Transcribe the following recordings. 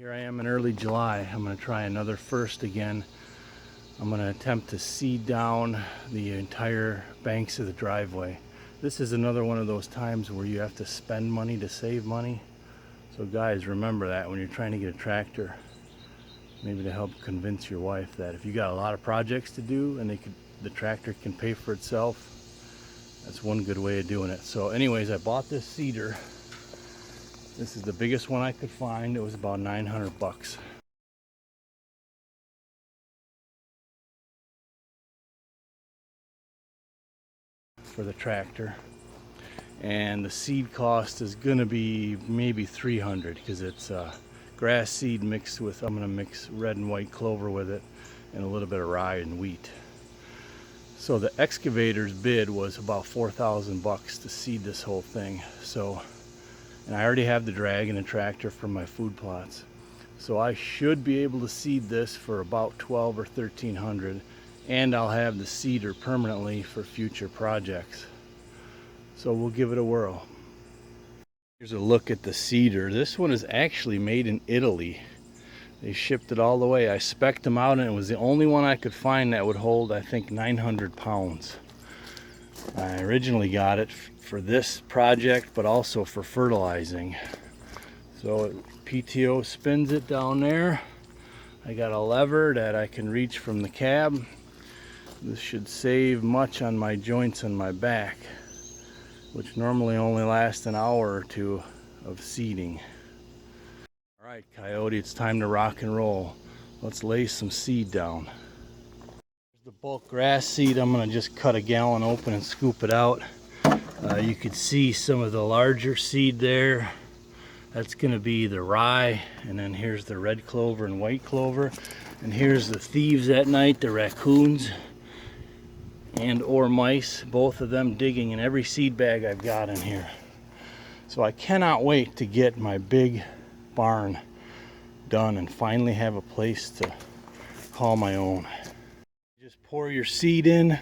Here I am in early July. I'm going to try another first again. I'm going to attempt to seed down the entire banks of the driveway. This is another one of those times where you have to spend money to save money. So guys, remember that when you're trying to get a tractor. Maybe to help convince your wife that if you got a lot of projects to do and the tractor can pay for itself, that's one good way of doing it. So anyways, I bought this seeder. This is the biggest one I could find. It was about 900 bucks. For the tractor. And the seed cost is gonna be maybe 300 because it's grass seed mixed with, I'm gonna mix red and white clover with it and a little bit of rye and wheat. So the Excavator's bid was about 4,000 bucks to seed this whole thing. So, and I already have the drag and a tractor for my food plots. So I should be able to seed this for about 12 or 1,300, and I'll have the seeder permanently for future projects. So we'll give it a whirl. Here's a look at the seeder. This one is actually made in Italy. They shipped it all the way. I spec'd them out and it was the only one I could find that would hold, I think, 900 pounds. I originally got it for this project, but also for fertilizing. So PTO spins it down there. I got a lever that I can reach from the cab. This should save much on my joints and my back, which normally only last an hour or two of seeding. All right, Coyote, it's time to rock and roll. Let's lay some seed down. The bulk grass seed, I'm gonna just cut a gallon open and scoop it out. You could see some of the larger seed there. That's gonna be the rye, and then here's the red clover and white clover. And here's the thieves at night, the raccoons and or mice, both of them digging in every seed bag I've got in here. So I cannot wait to get my big barn done and finally have a place to call my own. Just pour your seed in,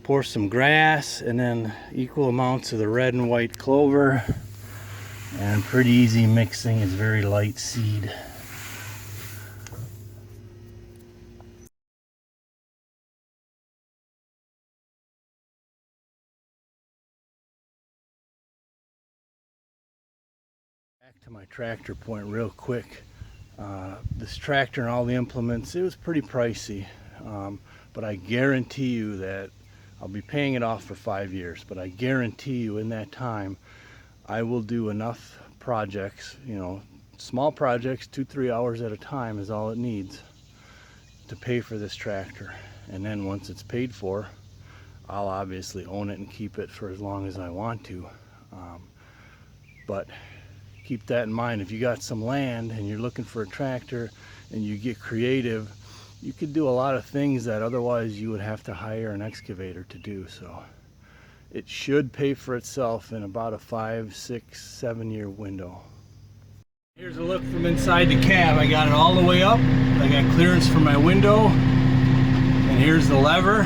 pour some grass, and then equal amounts of the red and white clover, and pretty easy mixing. It's very light seed. Back to my tractor point real quick. This tractor and all the implements, it was pretty pricey, but I guarantee you that I'll be paying it off for 5 years, but I guarantee you in that time I will do enough projects, you know, small projects, 2-3 hours at a time is all it needs to pay for this tractor. And then once it's paid for, I'll obviously own it and keep it for as long as I want to. But keep that in mind. If you got some land and you're looking for a tractor and you get creative, you could do a lot of things that otherwise you would have to hire an excavator to do. So it should pay for itself in about a 5, 6, 7 year window. Here's a look from inside the cab. I got it all the way up. I got clearance for my window. And here's the lever.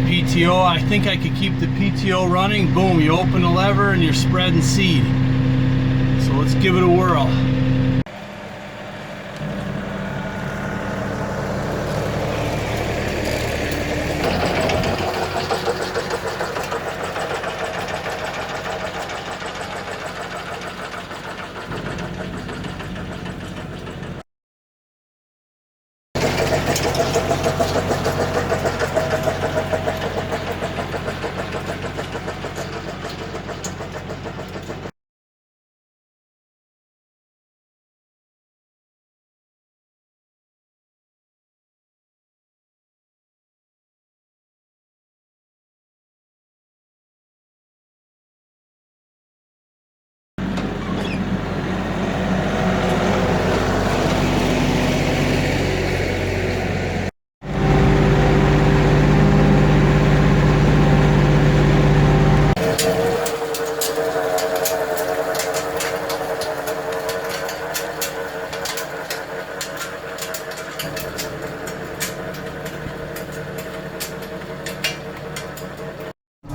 PTO, I think I could keep the PTO running. Boom, you open the lever and you're spreading seed. So let's give it a whirl.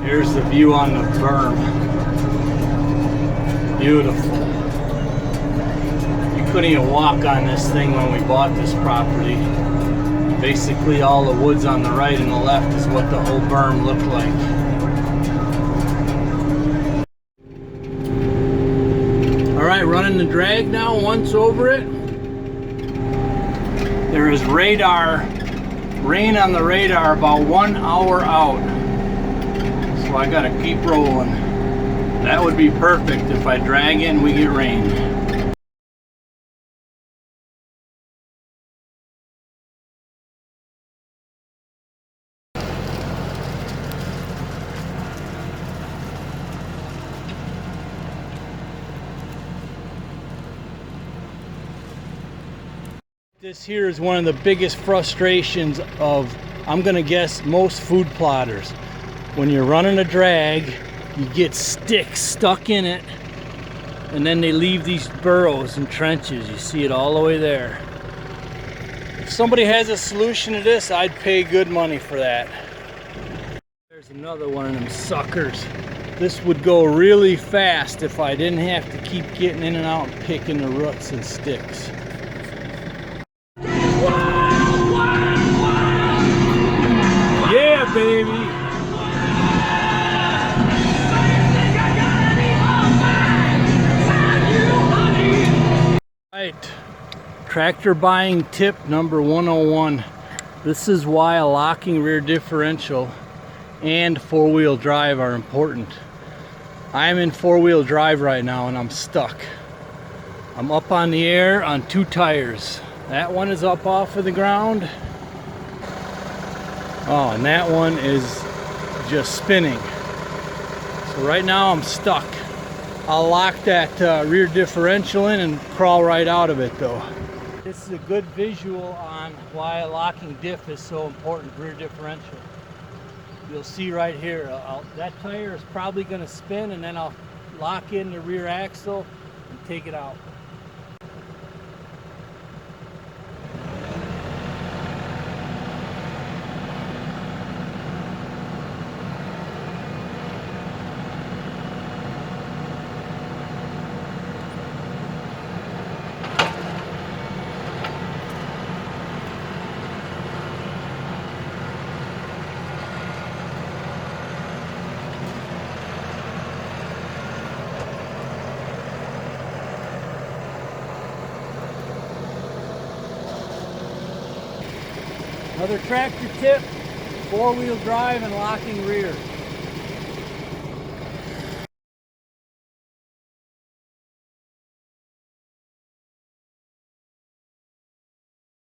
Here's the view on the berm. Beautiful. You Couldn't even walk on this thing when we bought this property. Basically all the woods on the right and the left is what the whole berm looked like. Alright, running the drag now once over it. There is rain on the radar about 1 hour out. So I gotta keep rolling. That would be perfect if I drag it and we get rain. This here is one of the biggest frustrations of, I'm gonna guess, most food plotters. When you're running a drag, you get sticks stuck in it, and then they leave these burrows and trenches. You see it all the way there. If somebody has a solution to this, I'd pay good money for that. There's another one of them suckers. This would go really fast if I didn't have to keep getting in and out and picking the roots and sticks. Yeah, baby. Right, tractor buying tip number 101. This is why a locking rear differential and four-wheel drive are important. I'm in four-wheel drive right now and I'm stuck. I'm up on the air on 2 tires. That one is up off of the ground. Oh, and that one is just spinning. So right now I'm stuck. I'll lock that rear differential in and crawl right out of it though. This is a good visual on why a locking diff is so important, rear differential. You'll see right here, that tire is probably going to spin, and then I'll lock in the rear axle and take it out. Another tractor tip, four-wheel drive and locking rear.